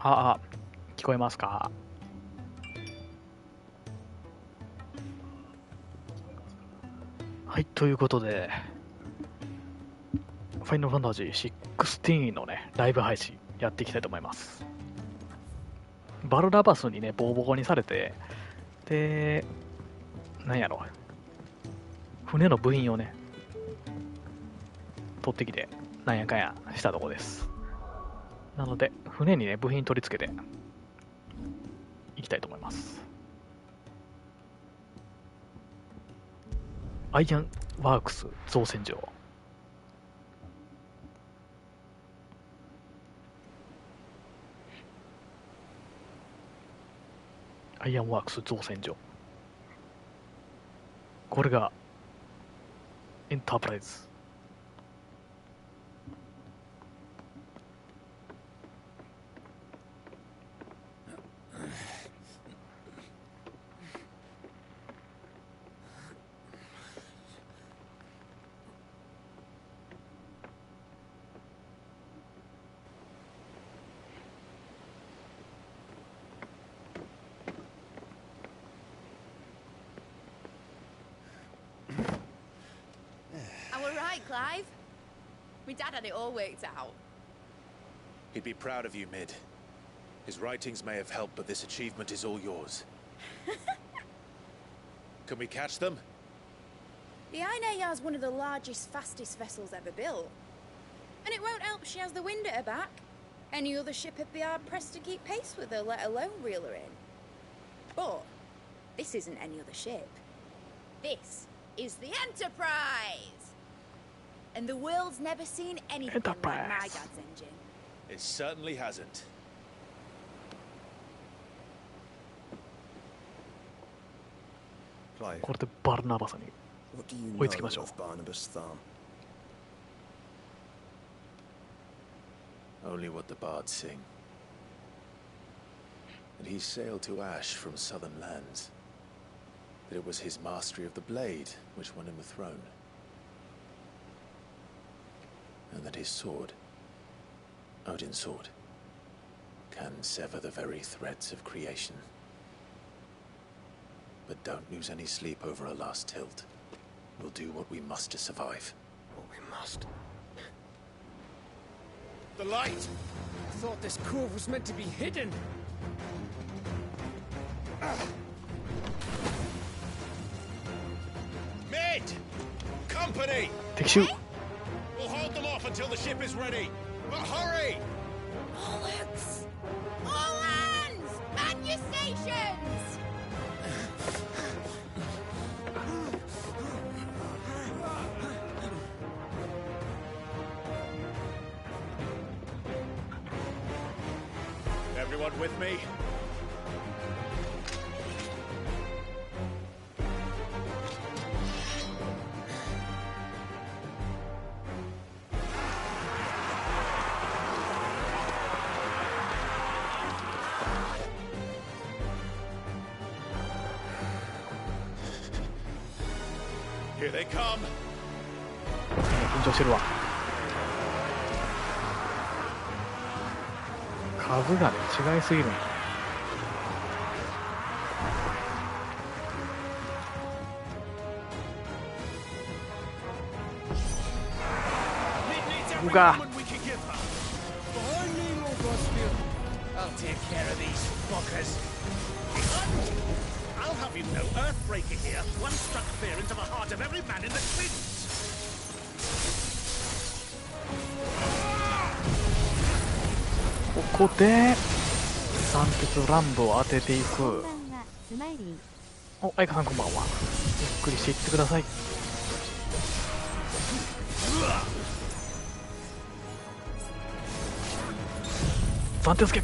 あ、聞こえますか？はい、ということで、ファイナルファンタジー16のね、ライブ配信やっていきたいと思います。バルラバスにね、ボコボコにされて、で、なんやろ、船の部品をね、取ってきて、なんやかんやしたとこです。なので、船にね、部品取り付けて、いきたいと思います。アイアンワークス造船所。アイアンワークス造船所。これが、エンタープライズ。Clive? My dad had it all worked out. He'd be proud of you, Mid. His writings may have helped, but this achievement is all yours. Can we catch them? The Ainayar's one of the largest, fastest vessels ever built. And it won't help she has the wind at her back. Any other ship would be hard-pressed to keep pace with her, let alone reel her in. But this isn't any other ship. This is the Enterprise! And the world's never seen anything like my dad's engine. It certainly hasn't. Clive, これでバルナバスに what do you 追いつきましょう。 know of Barnabas Thumb? Only what the bards sing. That he sailed to Ash from southern lands. That it was his mastery of the blade which won him the throne. And that his sword, Odin's sword, can sever the very threads of creation. But don't lose any sleep over a last tilt. We'll do what we must to survive. What we must. The light! I thought this cove was meant to be hidden. Mid! Company! 敵襲 We'll hold them off until the ship is ready. But hurry! Bollocks! All hands! Man your stations! Everyone with me? Here they come. 緊張してるわ。数がね、違いすぎるんだ。うが I'll take care of these fuckers. I'll have you know, Earthbreaker here once struck fear into the heart of every man in the Twins. ここで三鉄乱舞を当てていく。お、愛花さんこんばんは。ゆっくりしていってください。三鉄け。お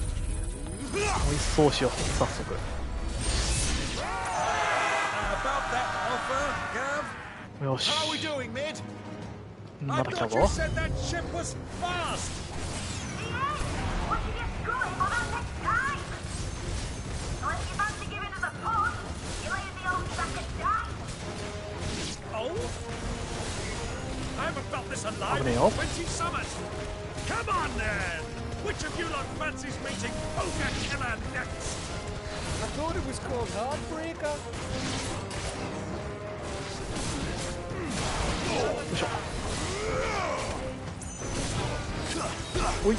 いしそうしよう、早速。よし。また来たぞ。危ねえよ。Which of you lot fancies meeting Ogre Killer next? I thought it was called Heartbreaker. よいしょ。おいお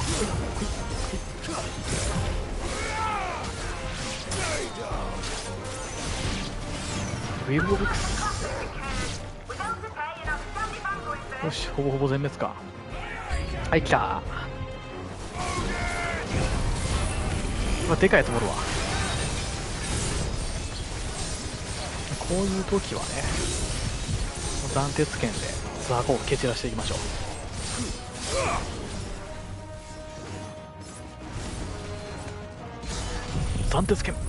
いおいおい。ウェブオブックス。よし、ほぼほぼ全滅か。はい、来た。まあ、でかいやつもおるわ。こういう時はね、断鉄剣でザコを蹴散らしていきましょう。断鉄剣。こ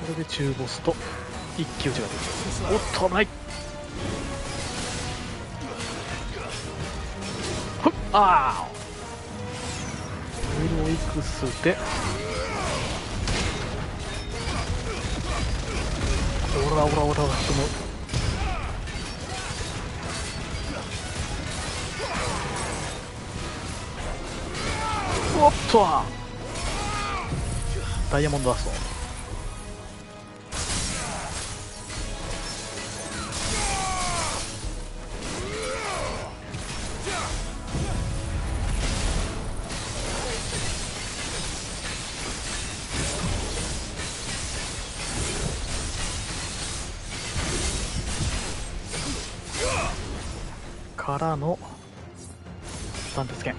れで中ボスと一騎打ちができる。おっと危ない。ふっ、ああウィルオイクスでオラオラオラそのおっとダイヤモンドアストからの断鉄剣。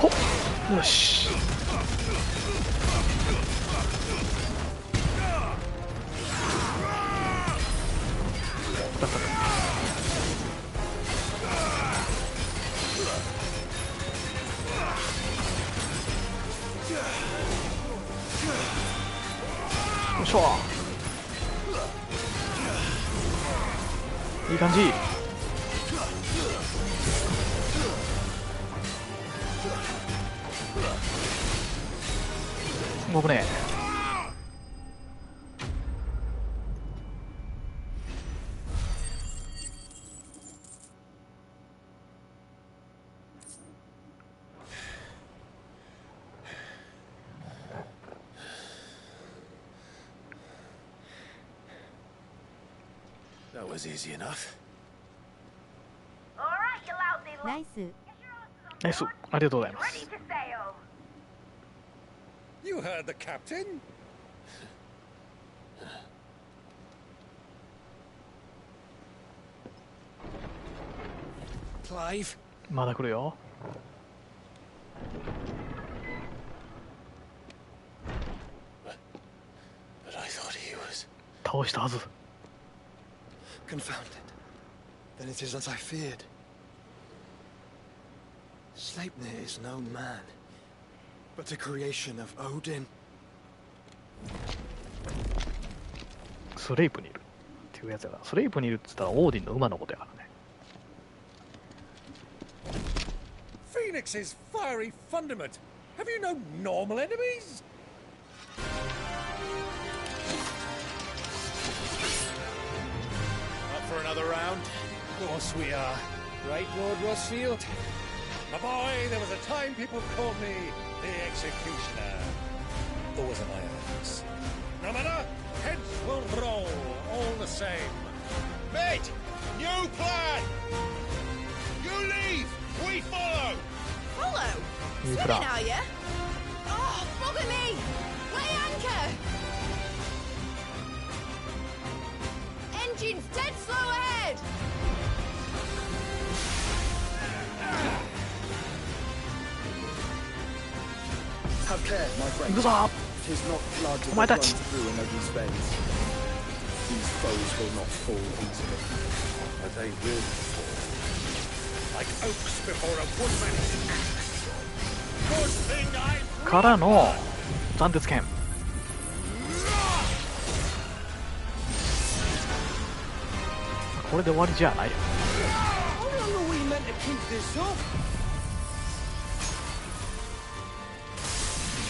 ほっ、よし。よいしょ。いい感じ。危ねえ。That was easy enough. ナイス。ナイス、ありがとうございます。 You heard the captain. Clive. まだ来るよ。But I thought he was. 倒したはず。 Confounded. Then it is as I feared. Sleipnir is no man, but a creation of Odin. スレイプにいるっていうやつやから。スレイプにいるって言ったらオーディンの馬のことやからね。 Phoenix's fiery fundament. Have you no normal enemies? Up for another round? Of course we are. Right, Lord Rossfield? My boy, there was a time people called me the Executioner. Always in my hands. No matter, heads will roll all the same. Mate, new plan! You leave, we follow! Follow? New Swimming, plan. are you? Oh, bother me! Weigh anchor! Engines dead slow ahead! Have care, my 行 friend. くぞ。 'Tis not blood that my runs touch. through an Odin's veins. These foes will not fall easily. But they will fall. Like oaks before a woodman's axe. Good thing I からの断鉄剣。これで終わりじゃないよ。 How long are we meant to keep this up?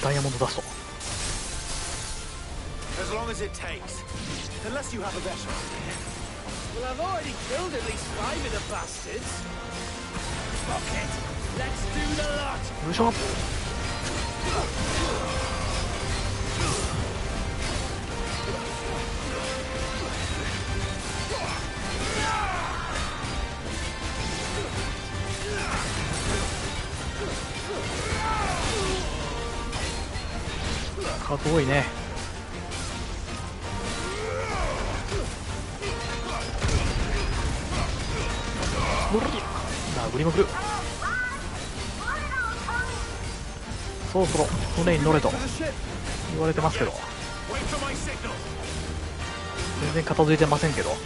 ダイヤモンドダスト。 As long as it takes. Unless you have a vessel. Well, I've already killed at least 5 of the bastards. Fuck it. Let's do the lot. よいしょ。数多いね。殴りまくる。そろそろ船に乗れと言われてますけど、全然片付いてませんけど。あれ、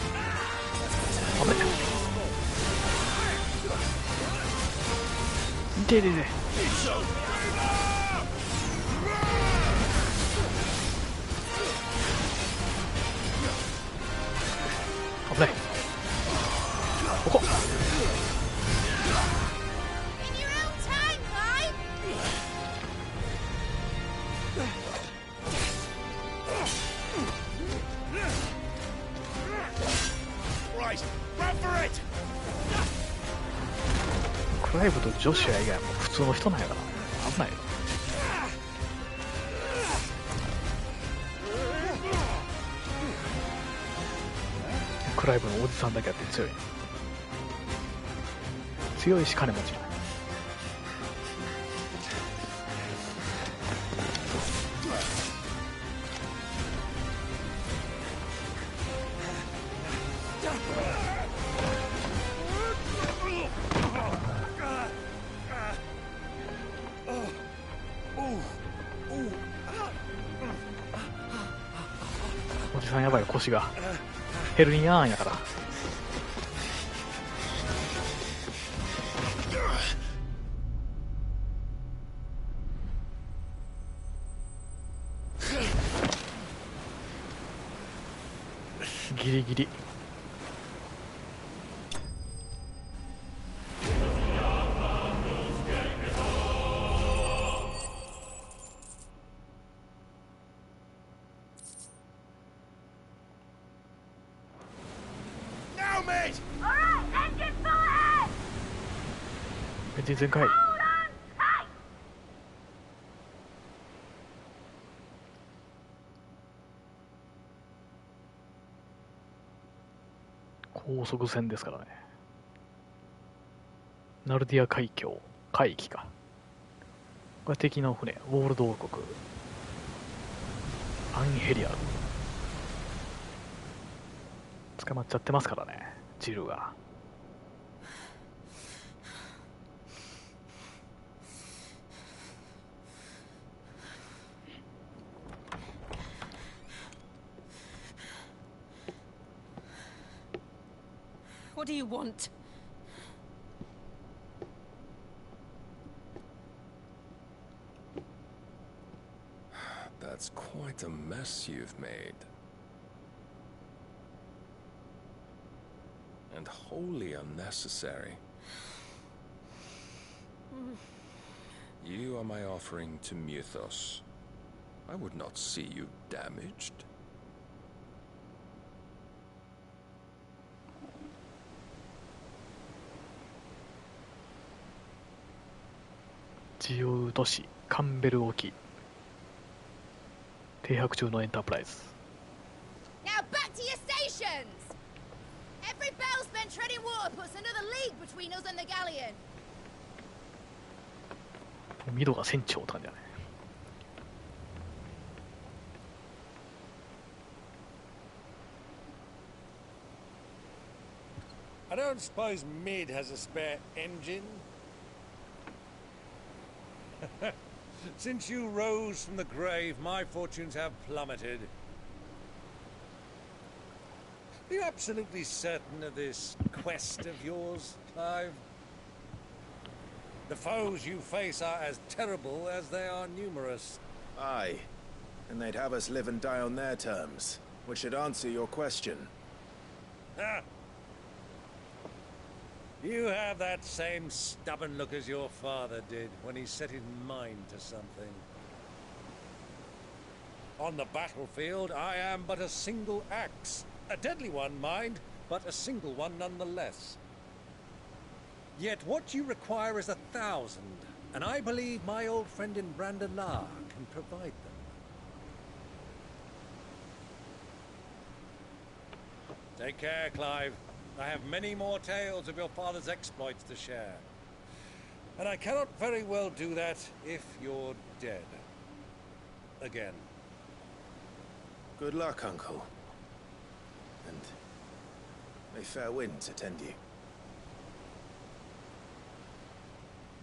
痛い痛い痛い。危ない。ここ。 In your own time, right? Right, run for it! クライブとジョシュア以外も普通の人なんやから危ないよ。クライブのおじさんだけあって強い。強いし金持ち。おじさんやばいよ、腰がヘルニアーンやから。ギリギリ。Now, mate! エンジン全開。高速船ですからね。ナルディア海峡海域か。これ敵の船、ウォールド王国アンヘリアル捕まっちゃってますからね、ジルが。What do you want? That's quite a mess you've made. And wholly unnecessary. You are my offering to Mythos. I would not see you damaged.自由都市カンベル沖停泊中のエンタープライズ。 Now back to your stations! Every bell spent treading water puts another league between us and the galleon. ミドが船長って感じだね。 I don't suppose Mid has a spare engine? Since you rose from the grave, my fortunes have plummeted. Are you absolutely certain of this quest of yours, Clive? The foes you face are as terrible as they are numerous. Aye. And they'd have us live and die on their terms, which should answer your question. Ah. You have that same stubborn look as your father did when he set his mind to something. On the battlefield, I am but a single axe. A deadly one, mind, but a single one nonetheless. Yet what you require is 1,000, and I believe my old friend in Brandalar can provide them. Take care, Clive. I have many more tales of your father's exploits to share. And I cannot very well do that if you're dead. Again. Good luck, Uncle. And may fair winds attend you.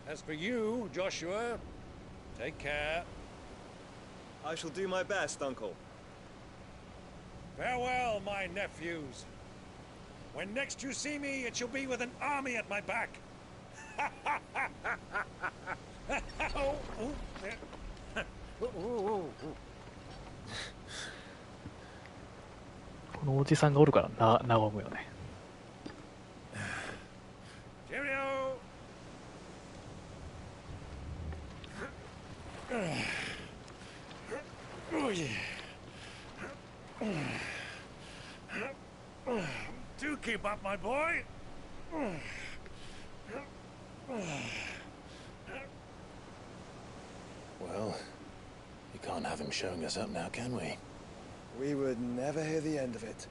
As for you, Joshua, take care. I shall do my best, Uncle. Farewell, my nephews. When next you see me, it shall be with an army at my back. Oh,このおじさんがおるからな和むよね。Cheerio. Oh, yeah. Do keep up, my boy. Well, you can't have him showing us up now, can we? We would never hear the end of it.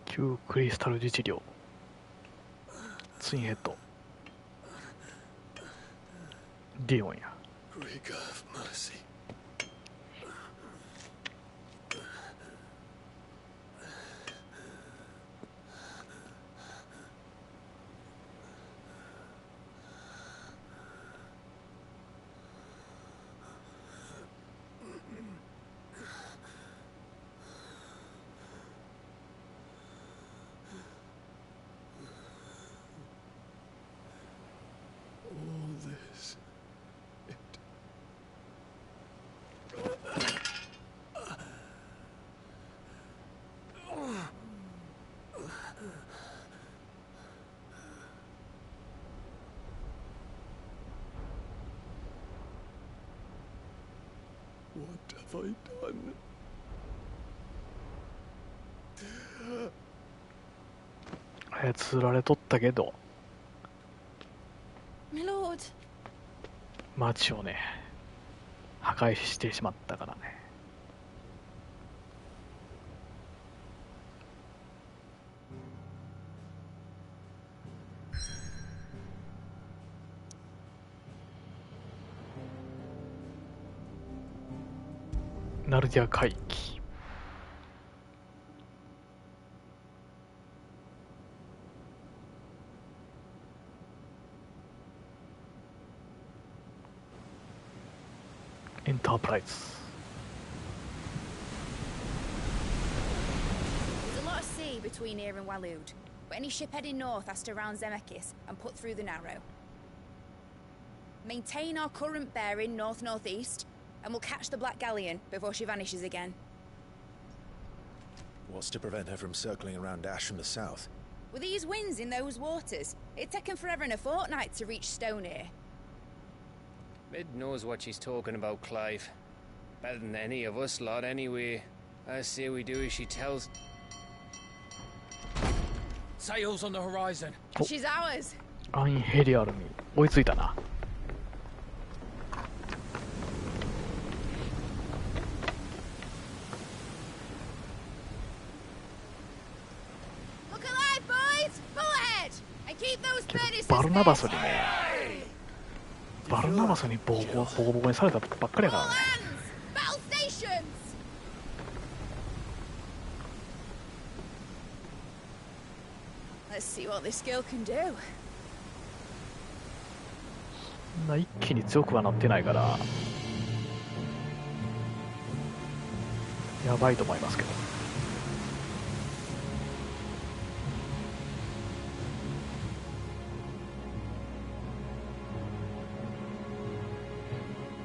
旧クリスタル自治領ツインヘッドリオンや。 Rigor of mercy. All this. What have I done? 操られとったけど My lord. 街をね破壊してしまったからね。ナルディア海域。エンタープライズ。 There's a lot of sea between here and Waloed, but any ship heading north has to round Zemeckis and put through the Narrow. Maintain our current bearing north-northeast, and we'll catch the Black Galleon before she vanishes again. What's to prevent her from circling around Ash from the south? With these winds in those waters, it'd take 'em forever and a fortnight to reach Stone here. Mid knows what she's talking about, Clive. Better than any of us lot, anyway. I say we do as she tells. Sails on the horizon. She's ours. アインヘリアルに追いついたな。 Look alive, boys! Pull ahead! And keep those けど furnaces バルナバス lit! にねバルナバスにボコボコにされたばっかりやから All ね。 hands! Battle stations! Let's see what this girl can do. そんな一気に強くはなってないからやばいと思いますけど。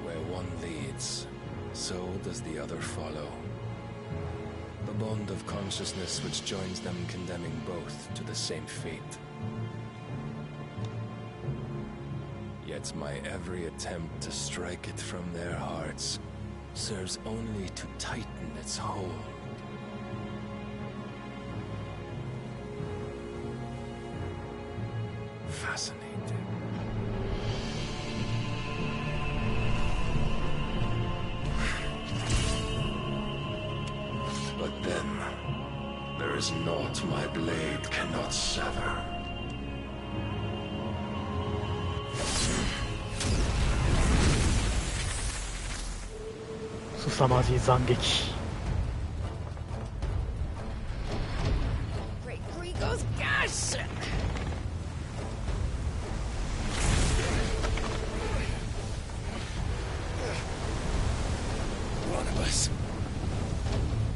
Where one leads, so does the other follow. The bond of consciousness which joins them, condemning both to the same fate. Yet my every attempt to strike it from their hearts serves only to tighten its hold. Fascinating. But then, there is naught my blade cannot sever.凄まじい斬撃。 Great Grigor's gas! One of us.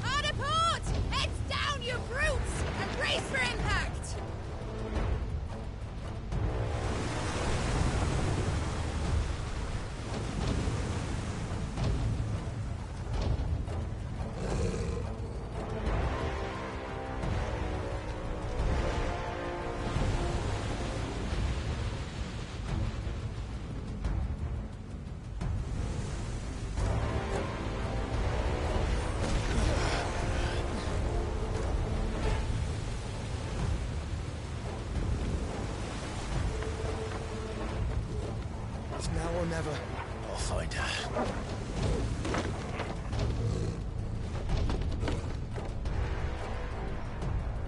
Hard port! Heads down, you brutes! And brace for impact! It's now or never. I'll find her.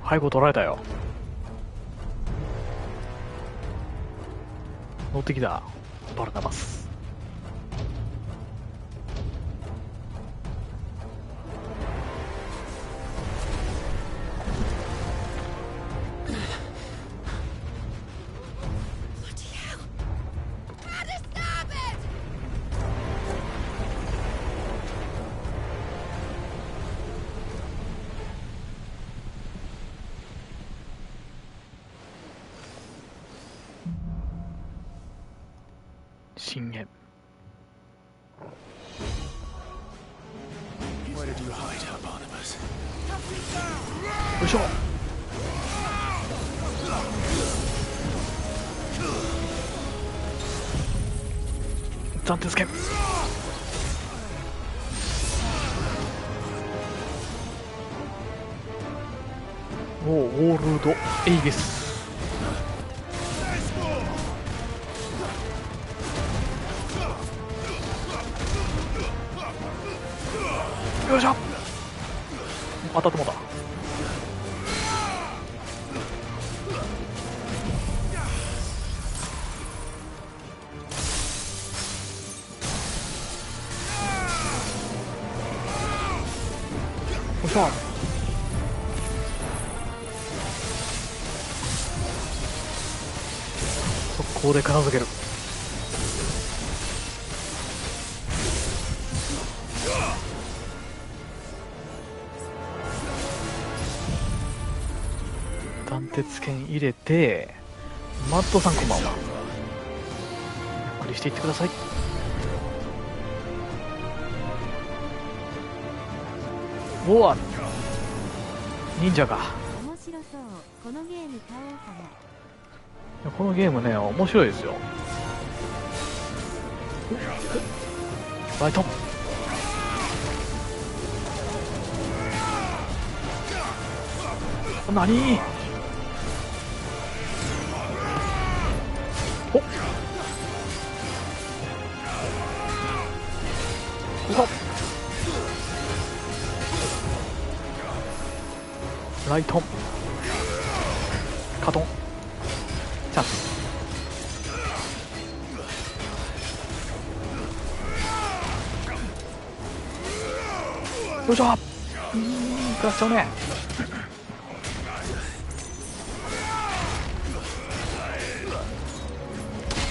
背後取られたよ。乗ってきたバルナバス。深淵。 Where did you hide her, Barnabas? よいしょ。暫定つけ。おお、オールドエイビス。 よいしょ。当たってもうた。よいしょ。速攻で片付ける。断鉄剣入れて、マットさんこんばんは。ゆっくりしていってください。おわ、忍者か。面白そう。このゲーム買おうかな。このゲームね、面白いですよ。ライト。何？おっ。うわっ。ライトン。カトン。チャンス。よいしょ。食らっちゃうね。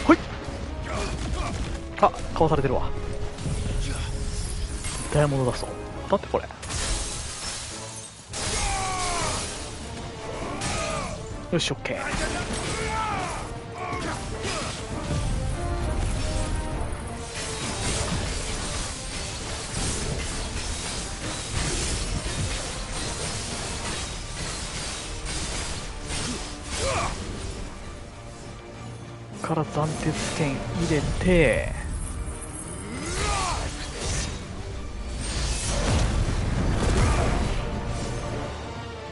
ほい。あ、かわされてるわ。ダイヤモンドダスト。だってこれ。よし、オッケー。から斬鉄剣入れて、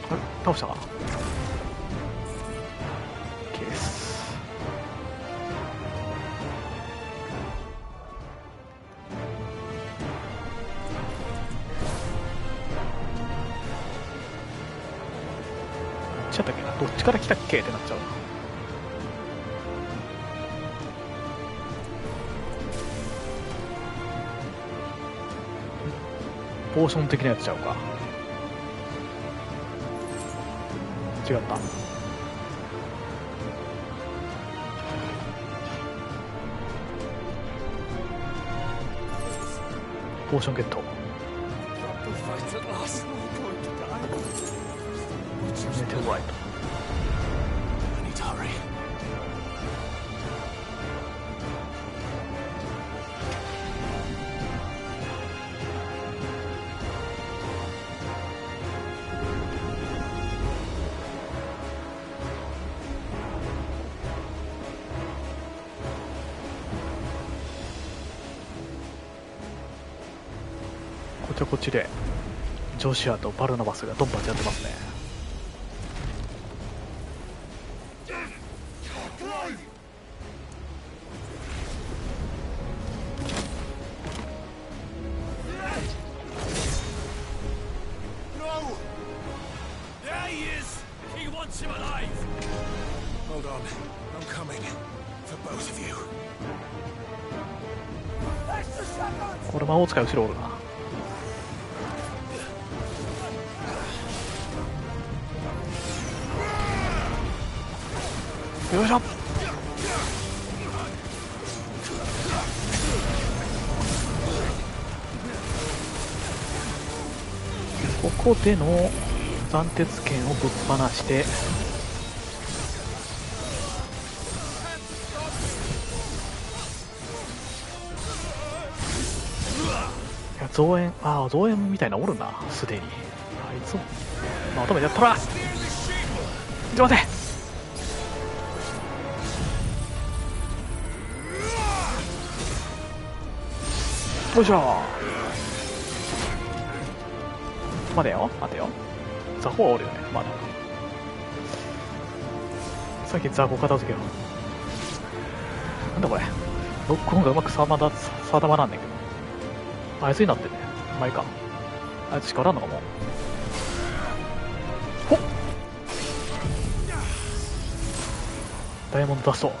あれ倒したかな。 OK です。どっちやったっけな、どっちから来たっけってなっちゃうな。ポーション的なやつちゃうか。違った。ポーションゲット。メテオライト。こっちでジョシュアとバルナバスがドンパチやってますね。これ魔法使い後ろおるな。よいしょ。ここでの斬鉄剣をぶっ放して、いや増援、増援みたいなおるな、すでに。あいつもまとめてやったら、ちょっと待て。よいしょ。待てよ待てよ、ザコはおるよね。まださっきザコ片付けろ。なんだこれ、ロックオンがうまく定まらんねんけど。あいつになってんね。まあいいか、あいつしかおらんのかもう。ほっ、ダイヤモンドダスト。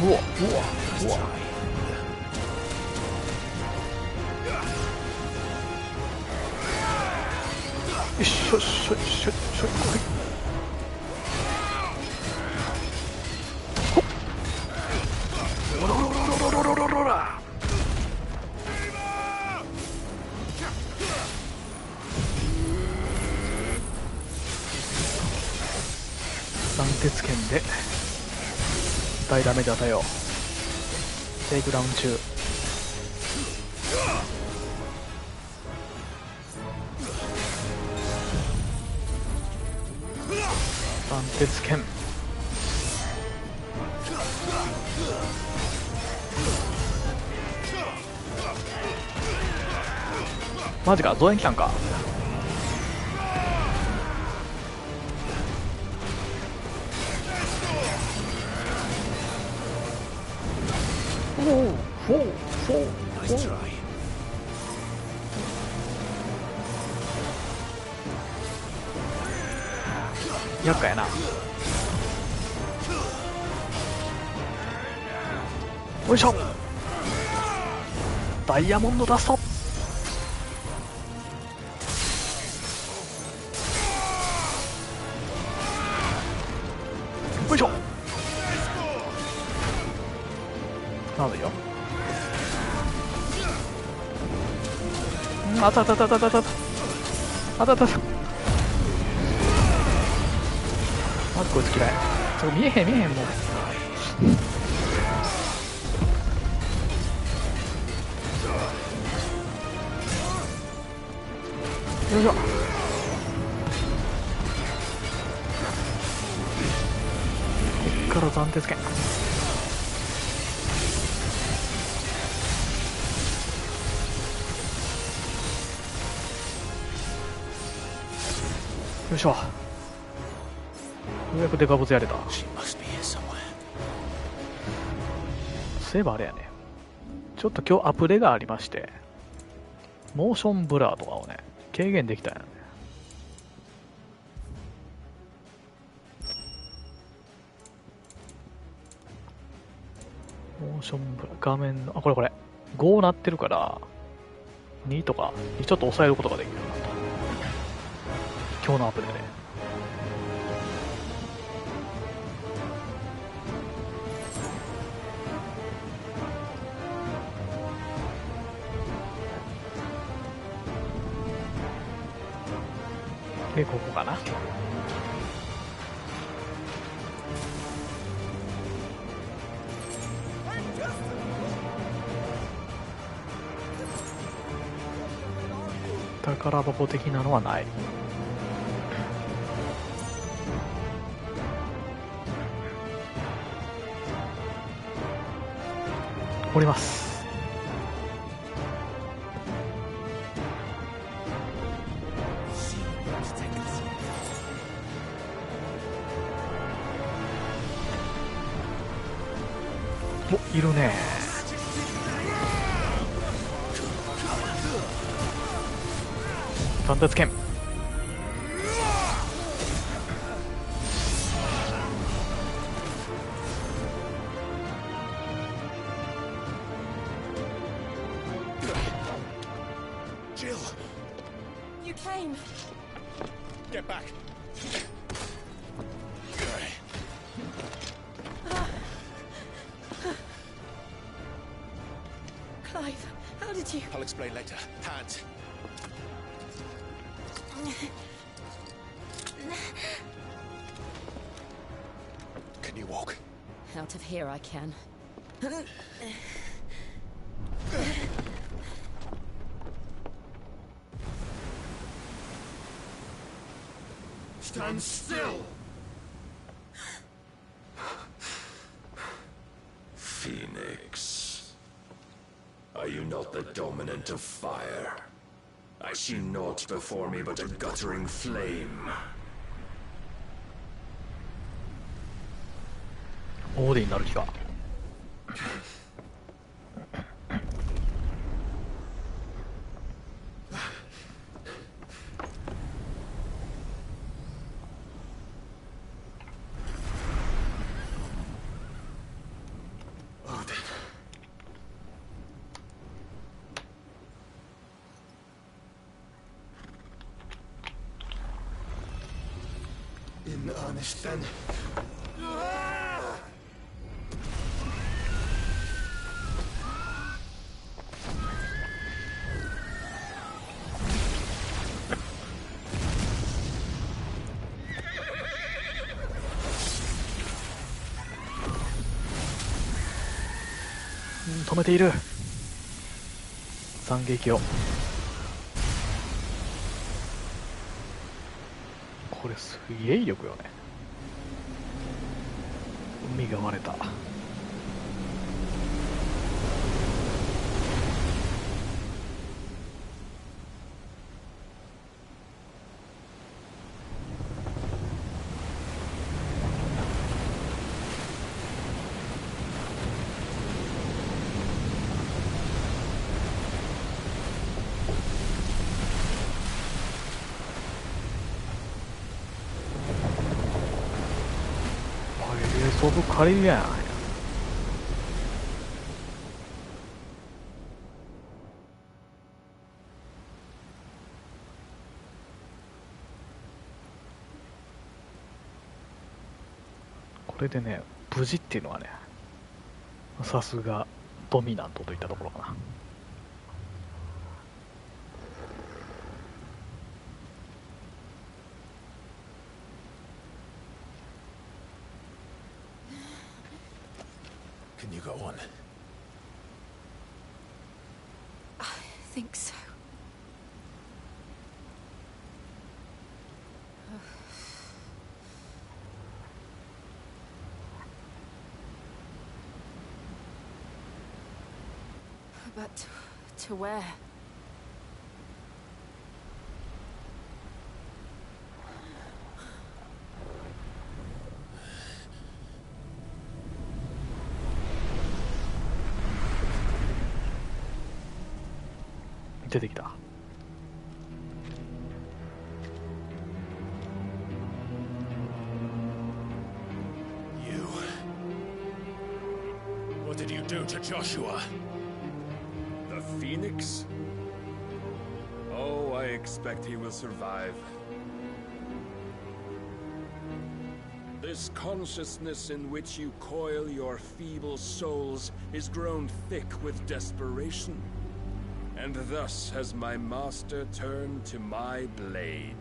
うわうわうわ、よっしょよっしょよっしょよっしょ、ほっ、おらおらおらおらおらおらおら、斬鉄剣で大ダメージ与えよう。テイクダウン中。斬鉄剣、マジか、増援来たんか。厄介やな。よいしょ、ダイヤモンドダスト。よいしょ、なんだよ。あたたたたたたあたたた、まずこいつ嫌い。そこ見えへん見えへん、もう。よいしょ。三鉄剣。よいしょ。ようやくデカボツやれた。そういえばあれやね、ちょっと今日アプデがありまして、モーションブラーとかをね軽減できたんやね。モーションブラー、画面のこれ5なってるから2とかにちょっと抑えることができるようになった。今日のアップでね。で、ここかな。宝箱的なのはない。降ります。お、いるね。三鉄剣。Get back. Clive, how did you... I'll explain later. Hands. Can you walk? Out of here I can. Stand still! Phoenix. Are you not the dominant of fire? I see naught before me but a guttering flame. オーディになる気か。In earnest then. 止めている。惨劇を。これすげえ威力よね。海が割れた。装備借りるやん。これでね、無事っていうのはね、さすがドミナントといったところかな。Can you go on? I think so. But to where? Ffxvi出てきた。What did you do to Joshua? The Phoenix? Oh, I expect he will survive. This consciousness in which you coil your feeble souls is grown thick with desperation. And thus has my master turned to my blade.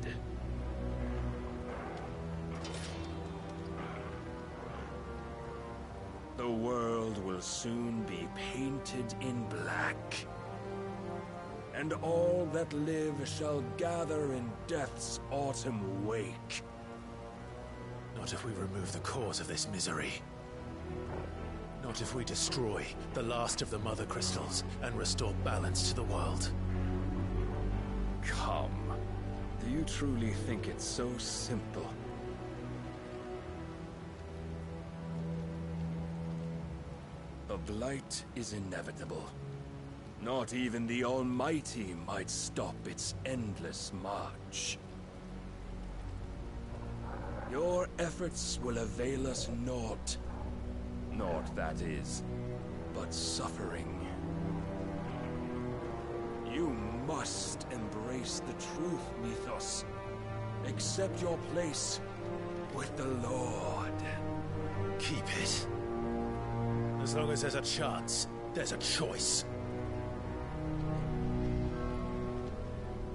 The world will soon be painted in black. And all that live shall gather in death's autumn wake. Not if we remove the cause of this misery. Not if we destroy the last of the Mother Crystals and restore balance to the world. Come. Do you truly think it's so simple? The blight is inevitable. Not even the Almighty might stop its endless march. Your efforts will avail us naught. Naught, that is, but suffering. You must embrace the truth, Mythos. Accept your place with the Lord. Keep it. As long as there's a chance, there's a choice.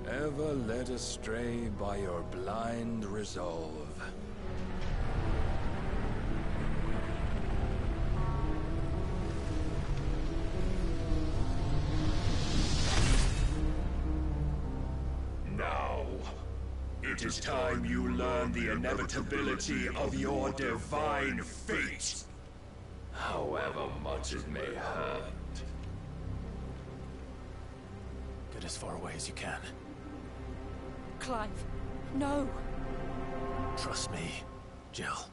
Ever led astray by your blind resolve. Now, it is time you learn the inevitability of your divine fate, however much it may hurt. Get as far away as you can. Clive, no. Trust me, Jill.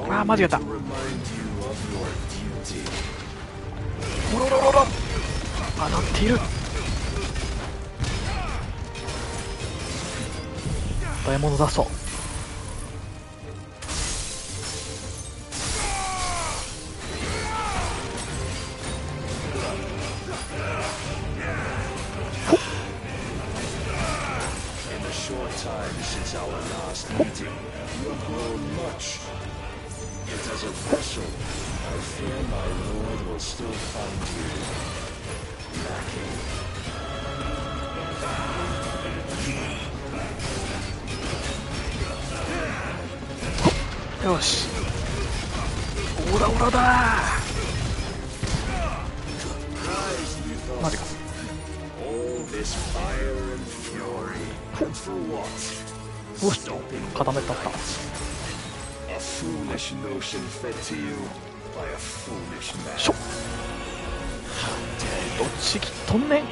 あー、間違えた。おろろろろ。当たっている。ダイヤモンドダスト。よし、オラオラだー。マジか。よし、固めたった。しょ、どっちきっとんねん。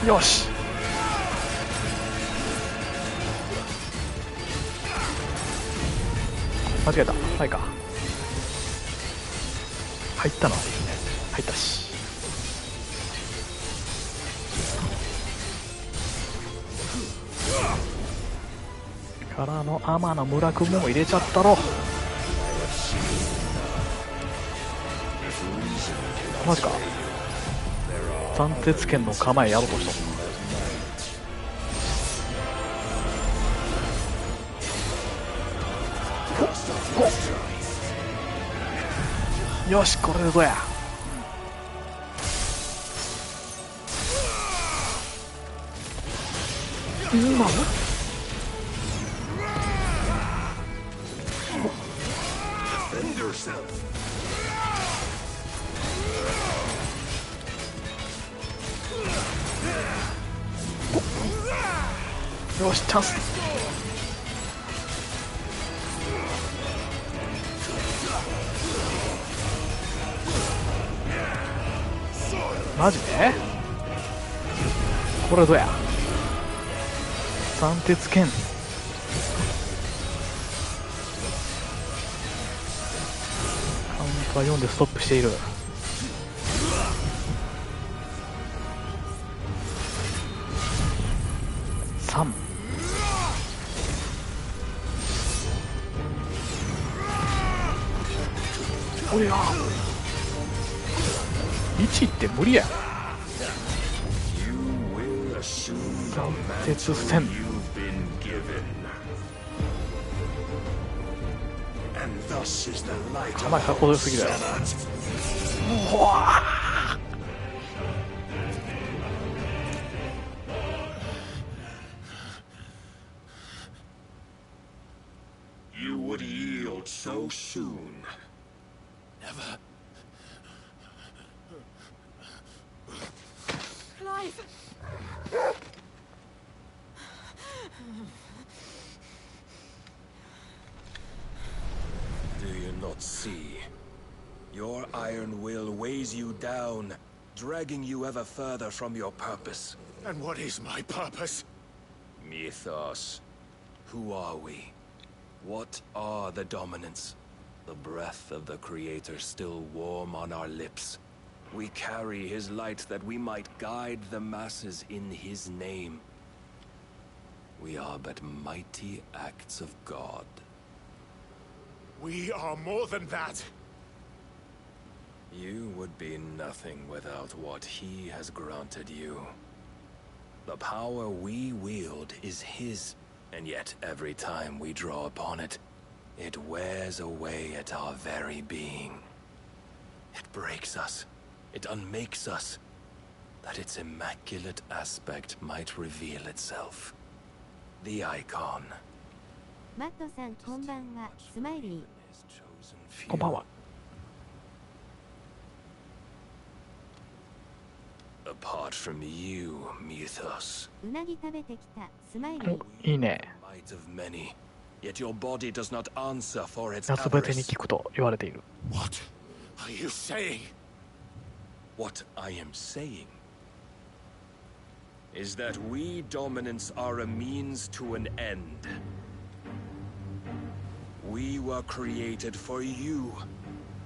よし、間違えた。はいか、入ったのはいいね。入ったし。からの天野村君も入れちゃったろ。マジか。斬鉄剣の構えやろうとした。よし、これでどうや。今よしチャンス。マジでこれどうや。三鉄剣カウントは4でストップしている。3おりゃ1って無理や。三鉄戦かなりかっこよすぎだよ。うわYou would yield so soon. Never. Clive! Do you not see? Your iron will weighs you down, dragging you ever further from your purpose. And what is my purpose? Mythos. Who are we? What are the dominants? The breath of the Creator still warm on our lips. We carry his light that we might guide the masses in his name. We are but mighty acts of God. We are more than that. You would be nothing without what he has granted you. The power we wield is his, and yet every time we draw upon it, it wears away at our very being. It breaks us. It unmakes us, that its immaculate aspect might reveal itself. The icon. マットさんこんばんは。スマイリー。こんばんは。Apart from you, Mythos. うなぎ食べてきた。スマイリー。いいね。 Might of many, yet your body does not answer for its 夏バテに avarice. 効くと言われている。 What are you saying? What I am saying is that we dominants are a means to an end. We were created for you,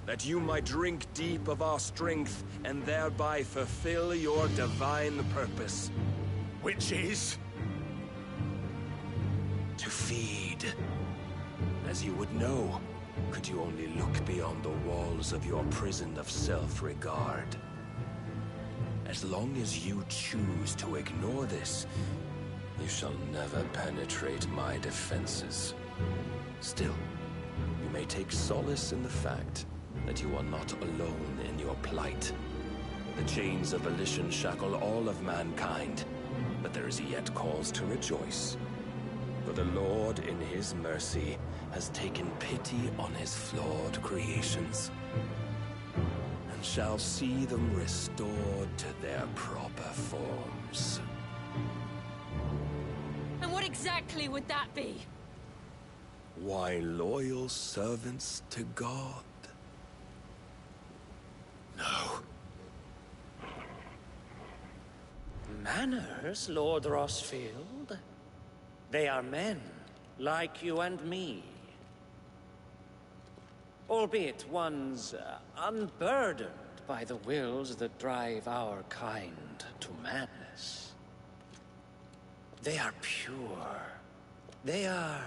that you might drink deep of our strength and thereby fulfill your divine purpose. Which is? To feed. As you would know, could you only look beyond the walls of your prison of self-regard. As long as you choose to ignore this, you shall never penetrate my defenses. Still, you may take solace in the fact that you are not alone in your plight. The chains of volition shackle all of mankind, but there is yet cause to rejoice. For the Lord, in his mercy, has taken pity on his flawed creations, and shall see them restored to their proper forms. And what exactly would that be? Why, loyal servants to God. No. Manners, Lord Rossfield? They are men, like you and me. Albeit ones unburdened by the wills that drive our kind to madness. They are pure. They are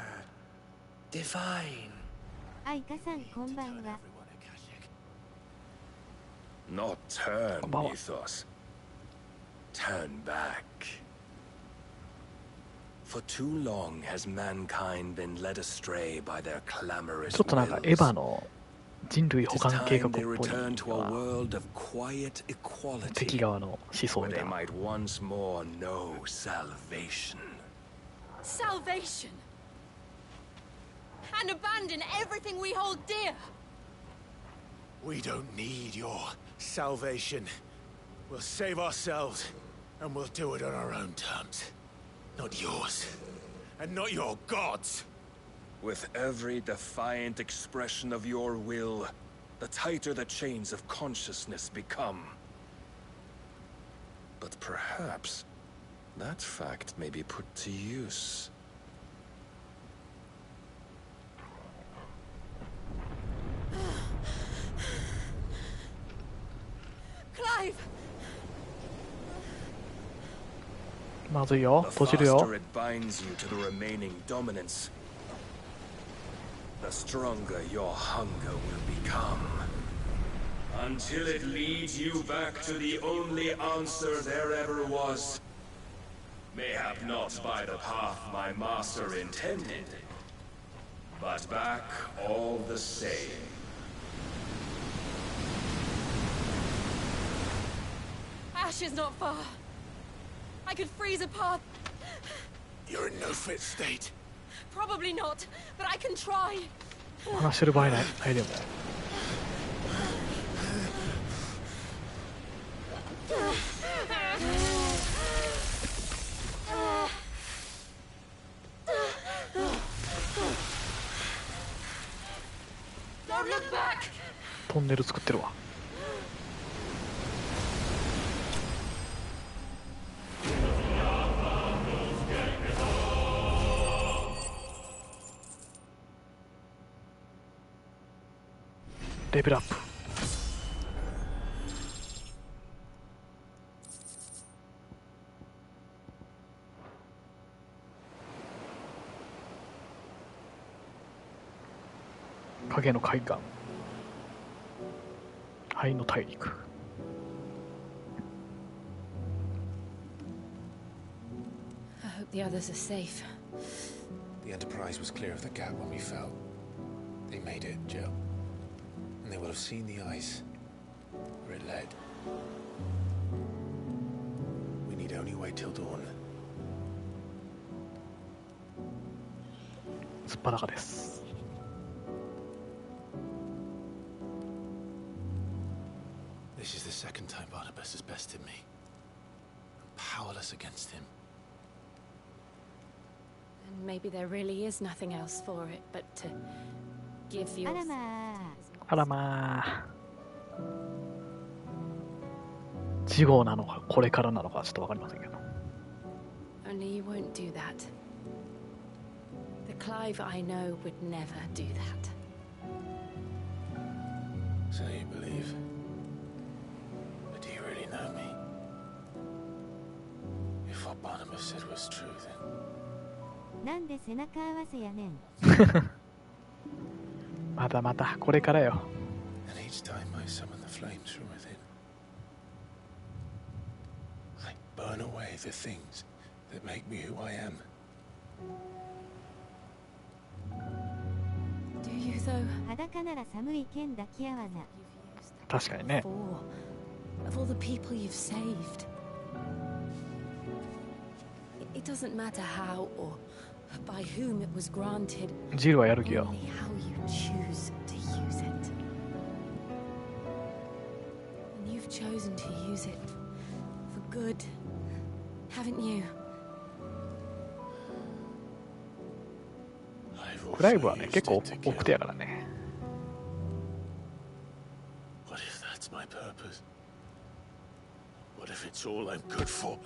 divine. あいかさんこんばんは。 Not turn, Come on. Mythos. Turn back. For too long has mankind been led astray by their clamorous ちょっとなんかエヴァ wills. の人類 It 保 is 管計画 time っ they ぽい return to a のは world of quiet 敵 equality, 側の思想 where みた they いな。 might once more know salvation. salvation. And abandon everything we hold dear. We don't need your salvation. We'll save ourselves, and we'll do it on our own terms. Not yours. And not your gods. With every defiant expression of your will, the tighter the chains of consciousness become. But perhaps that fact may be put to use. Clive! まずいよ、 The 閉じるよ。 faster it binds you to the remaining dominance, the stronger your hunger will become. Until it leads you back to the only answer there ever was. Mayhap not by the path my master intended, but back all the same. Ash is not far. I could freeze a path. You're in no fit state. Probably not, but I can try. 話してる場合ないでも。Don't look back. トンネル作ってるわ。レベルアップ。影の海岸、灰の大陸。I hope the others are safe. The Enterprise was clear of the gap when we fell. They made it, Jill. And they will have seen the ice where it led. We need only wait till dawn. すっぱだかです。This is the second time Barnabas has bested me. I'm powerless against him. And maybe there really is nothing else for it but to give you. あらまあ。あらまあ。次号なのかこれからなのかちょっとわかりませんけど。Only you won't do that. The Clive I know would never do that. So you believe? But do you really know me? If what Barnabas said was true, then... なんで背中合わせやねん。まだまだこれからよ。 And each time I summon the flames from within, I burn away the things that make me who I am. Do you though? 裸なら寒い剣抱き合わな。確かにね。 Of all the people you've saved. It doesn't matter how or by whom it was granted. ジルはやる気よ。 Only how you choose to use it. And you've chosen to use it for good, haven't you? クライブはね結構奥手やからね。 What if that's my purpose? What if it's all I'm good for?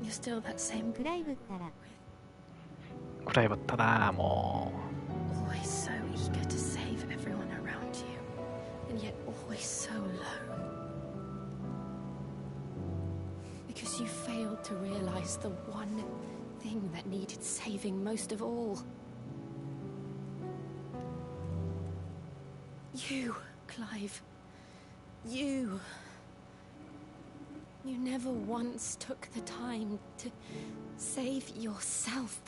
You're still that same クライブったら。クライブったなも always so eager to save everyone around you, and yet always so alone. Because you failed to realize the one thing that needed saving most of all. You, Clive. You. You never once took the time to save yourself.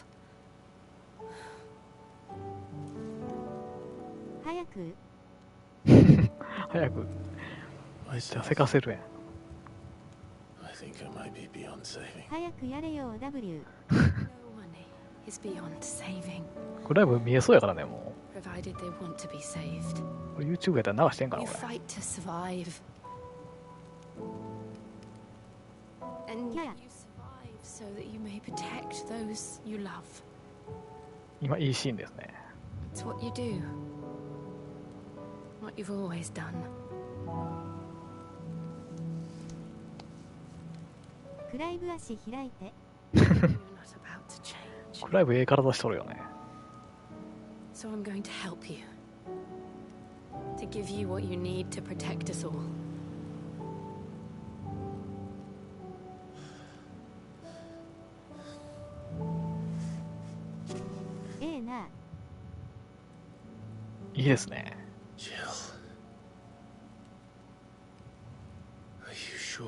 早く早くめっちゃせかせるやん。 I think I might be beyond saving. 早くやれよ W。 No one is beyond saving, これライブ見えそうやからね、も provided they want to be saved. う。これ YouTube やったら流してんかな、 You これ。 fight to survive. And Yeah. you survive so that you may protect those you love. 今いいシーンですね。 It's what you do. What you've always done. クライブ足開いて。 You're not about to change. これライブええ体しとるよね。 So I'm going to help you. To give you what you need to protect us all. ええな。いいですね。 Jill. Are you sure?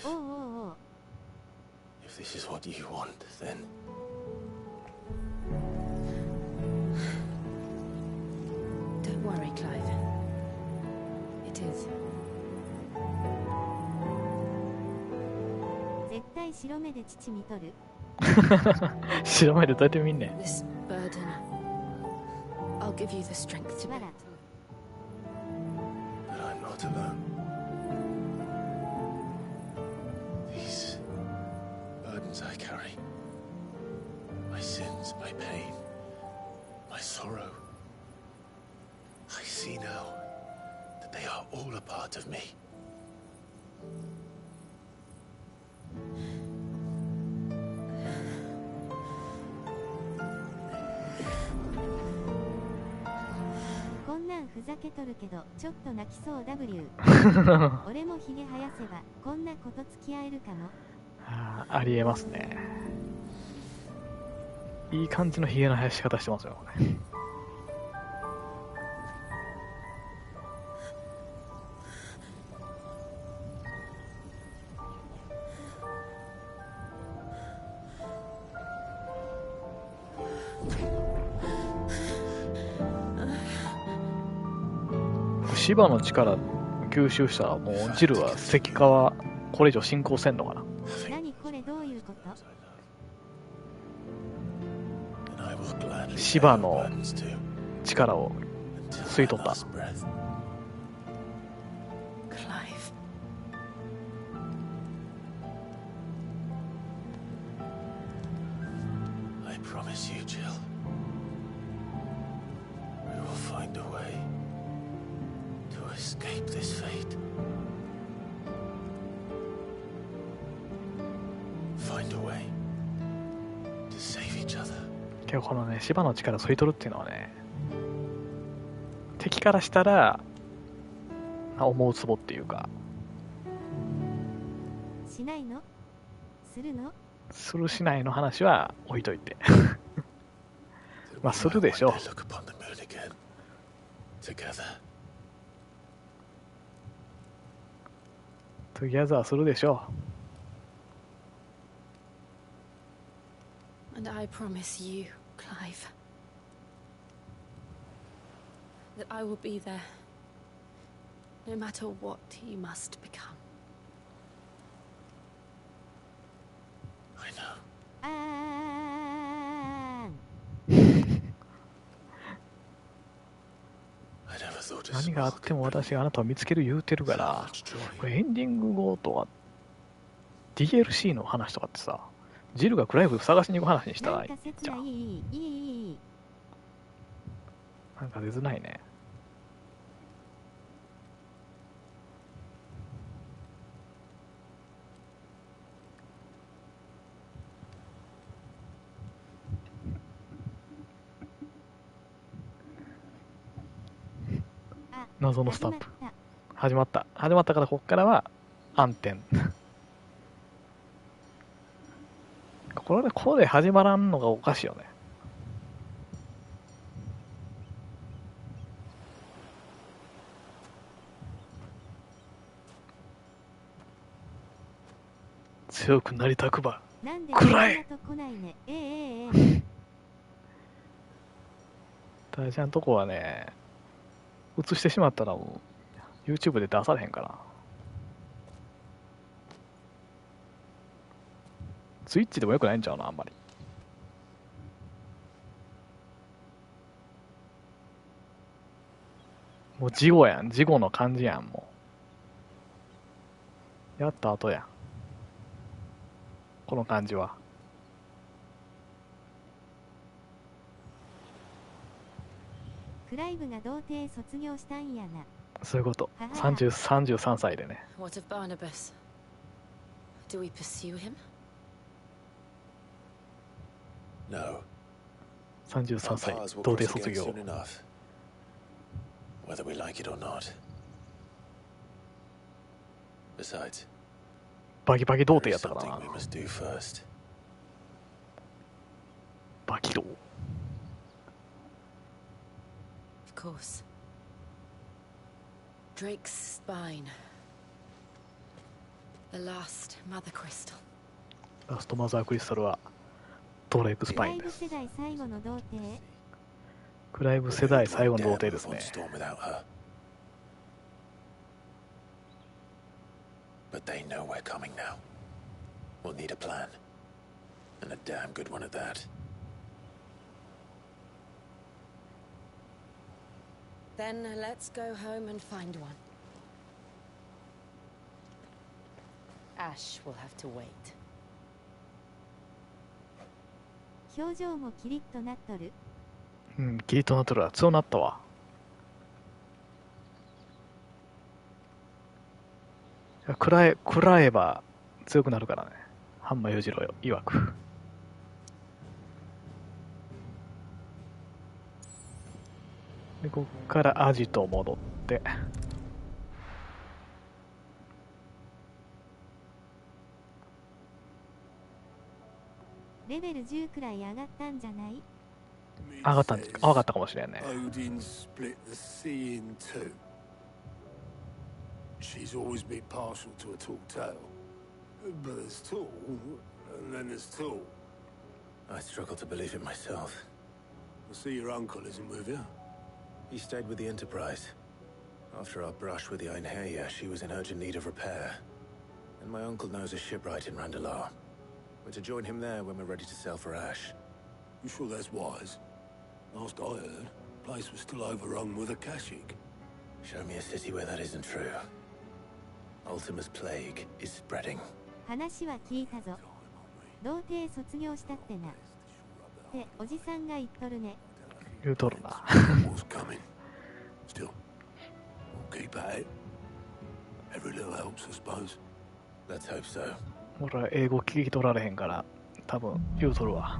おうおうおう。 If this is what you want, then Don't worry, Clive. It is. 絶対白目で父見とる。白目でどうやって見んねん。 This burden. I'll give you the strength to bear it. but I'm not alone. These burdens I carry, my sins, my pain, my sorrow. I see now that they are all a part of me.「こんなんふざけとるけどちょっと泣きそう W」 俺もヒゲ生やせばこんなこと付き合えるかも。ありえますね。いい感じのヒゲの生やし方してますよ、これ。芝の力吸収したらもうジルは石化はこれ以上進行せんのかな。何これどういうこと？ And I will gladly 芝 bear の your burdens too, 力を until 吸い my 取った last breath. Clive. I promise you, Jill. We will find a way to escape this fate. Find a way to save each other. けどこのね芝の力を吸い取るっていうのはね、敵からしたら思うツボっていうか、しないの？するの？するしないの話は置いといて。 That まあ we する might でしょ one day look upon the moon again, together. トゥギャザーするでしょ And I promise you, Clive, that I will be there, no matter what you must become. I know. あーん。 I never thought a 何があ small っても could bring 私があなたを見つける言うてるか so ら、 much joy. これエンディング後とか DLC の話とかってさ、ジルがクライブ探しに行く話にしたらいいなんか切じゃ。なんい。いい。なんか出づらいね。あ、謎のスタンプ始まった始まったからこっからは暗転。ここで始まらんのがおかしいよね。強くなりたくばなんで暗いこんなとこないね。ええええええ。大事なとこはね、映してしまったらもう YouTube で出されへんから。スイッチでもよくないんちゃうな、あんまり。もう事後やん、事後の感じやん、もう。やった後やん。この感じは。クライブが童貞卒業したんやな。そういうこと。33歳でね。What of Barnabas? Do we pursue him? No. 33歳、童貞卒業。Whether we like it or not. Besides, バキバキ童貞 there や is ったから something な。 we must do first. バキ童。Of course. Drake's spine. The last mother crystal. ラストマザークリスタルはドレイクスクライブパインです。世代最後の童貞。クライブ世代最後の童貞ですね。 But they know we're coming now. We'll need a plan. And a damn good one at that. Then let's go home and find one. Ash will have to wait. 表情もキリッとなっとる。うん、キリトナトルは強なったわ。食らえば強くなるからね。ハンマー裕次郎曰く。で、こっからアジト戻って。レベル10くらい上がったんじゃない？上がったかもしれんね。 Odin split the sea in two. She's always been partial to a tall tale. But there's tall, and then there's tall. I struggle to believe it myself. I see your uncle isn't with you. He stayed with the Enterprise. After our brush with the Einherja, she was in urgent need of repair. And my uncle knows a shipwright in Randalar. We're to join him there when we're ready to sail for Ash. You sure that's wise? Last I heard, the place was still overrun with Akashic. Show me a city where that isn't true. Ultima's plague is spreading. 話は聞いたぞ。童貞卒業したってな。っておじさんが言っとるね。言うとるな。What's coming? Still, we'll keep at it. Every little helps, I suppose. Let's hope so. 俺は英語聞き取られへんから多分言うとるわ。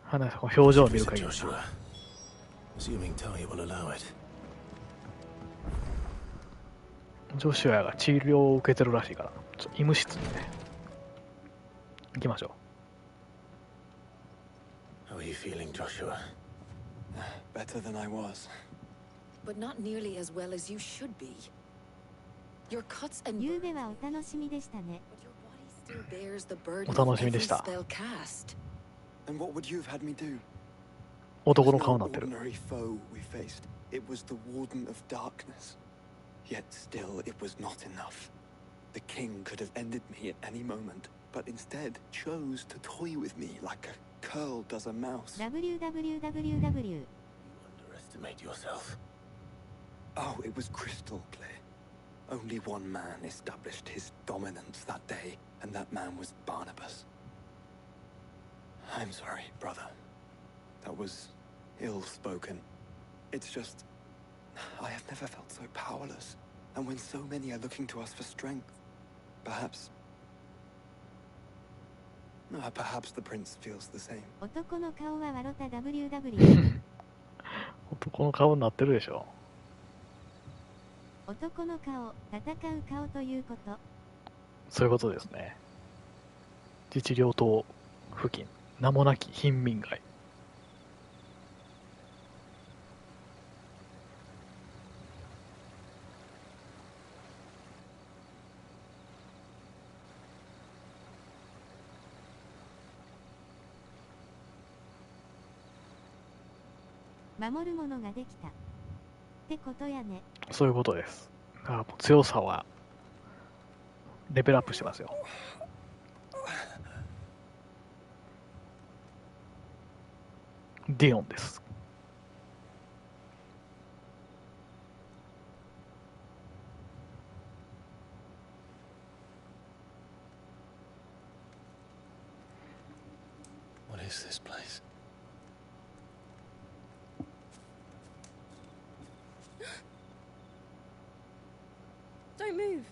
話表情を見る限り。 Assuming Talia will allow it. ジョシュアが治療を受けてるらしいから、医務室にね、行きましょう。How are you feeling, Joshua? Better than I was. But not nearly as well as you should be. Your cuts and ゆうべはお楽しみでしたね。お楽しみでした。 And what would you have had me do? 男の顔になってる。 Ordinary foe we faced. It was the Warden of Darkness. Yet still, it was not enough. The king could have ended me at any moment, but instead chose to toy with me like a curl does a mouse. www. You underestimate yourself. Oh, it was crystal clear. Only one man established his dominance that day, and that man was Barnabas. I'm sorry, brother. That was ill-spoken. It's just... I have never felt so powerless. And when so many are looking to us for strength, perhaps the prince feels the same. 男の顔は笑った www. 男の顔になってるでしょ。男の顔、戦う顔ということ。そういうことですね。自治領島付近、名もなき貧民街。守るものができたってことやね。そういうことです。だからもう強さはレベルアップしてますよ。ディオンです。What is this place? Don't move.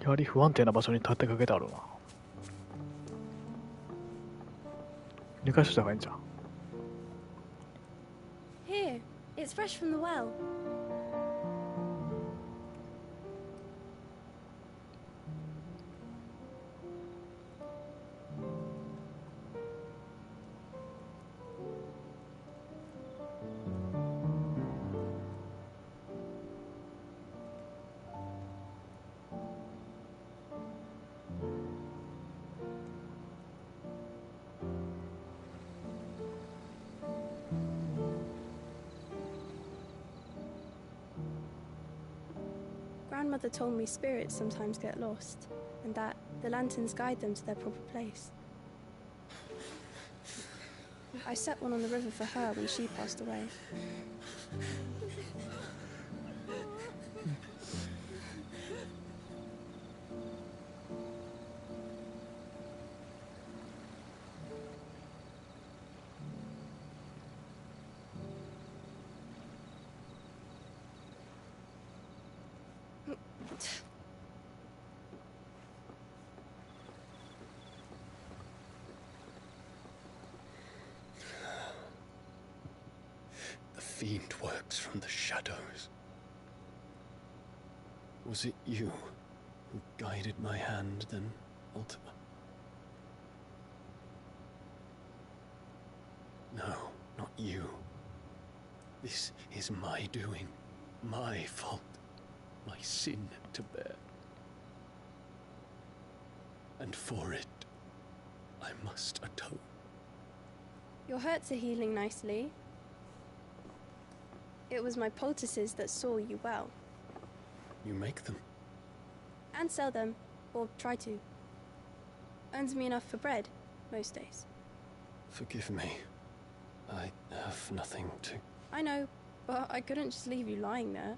やはり不安定な場所に立てかけてあるな。理解した方がいいんじゃん。Here, it's fresh from the well. Grandmother told me spirits sometimes get lost, and that the lanterns guide them to their proper place. I set one on the river for her when she passed away. The fiend works from the shadows. Was it you who guided my hand then, Ultima? No, not you. This is my doing, my fault, my sin to bear. And for it, I must atone. Your hurts are healing nicely. It was my poultices that saw you well. You make them? And sell them, or try to. Earns me enough for bread, most days. Forgive me. I have nothing to... I know, but I couldn't just leave you lying there.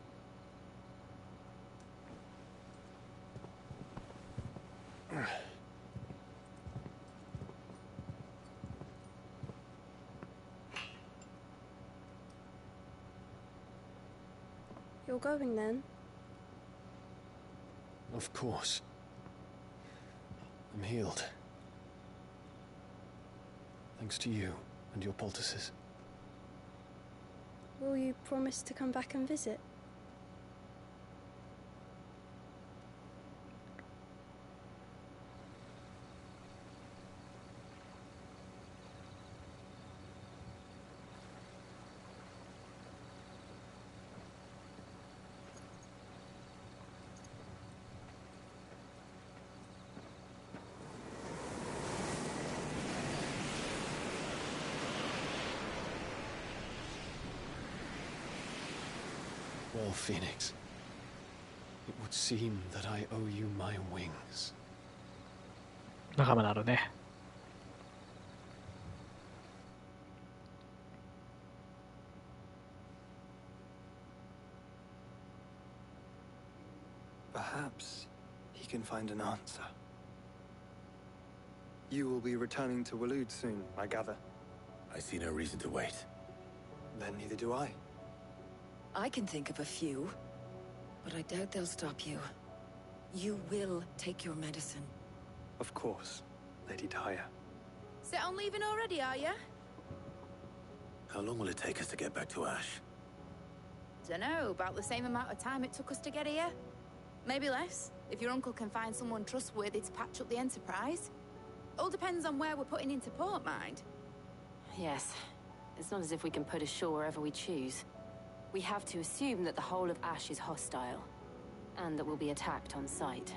You're going then? Of course. I'm healed. Thanks to you and your poultices. Will you promise to come back and visit? Well, Phoenix, it would seem that I owe you my wings. 仲間なるね。Perhaps he can find an answer. You will be returning to Waloed soon, I gather. I see no reason to wait. Then neither do I. I can think of a few, but I doubt they'll stop you. You will take your medicine. Of course, Lady Daya. Set on leaving already, are ya? How long will it take us to get back to Ash? Dunno, about the same amount of time it took us to get here. Maybe less, if your uncle can find someone trustworthy to patch up the Enterprise. All depends on where we're putting into port, mind. Yes. It's not as if we can put ashore wherever we choose. We have to assume that the whole of Ash is hostile, and that we'll be attacked on sight.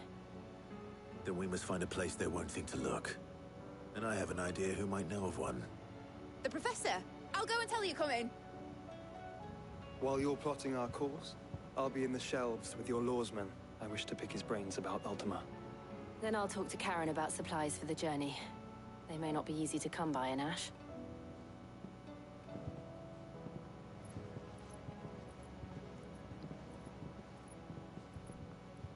Then we must find a place they won't think to look. And I have an idea who might know of one. The Professor! I'll go and tell you come in. While you're plotting our course, I'll be in the shelves with your lawsman. I wish to pick his brains about Ultima. Then I'll talk to Karen about supplies for the journey. They may not be easy to come by in Ash.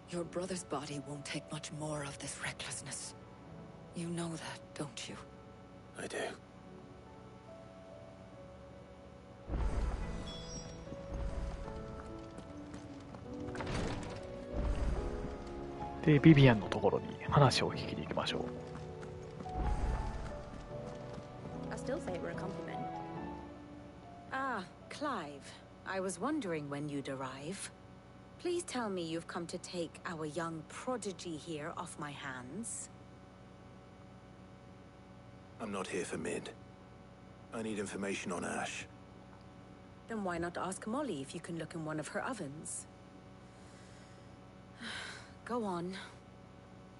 Your brother's body won't take much more of this recklessness. You know that, don't you? I do. で、ビビアンのところに話を聞きに行きましょう。I still say it were a compliment. Ah, Clive. I was wondering when you'd arrive. Please tell me you've come to take our young prodigy here off my hands. I'm not here for Mid. I need information on Ash. Then why not ask Molly if you can look in one of her ovens? Go on.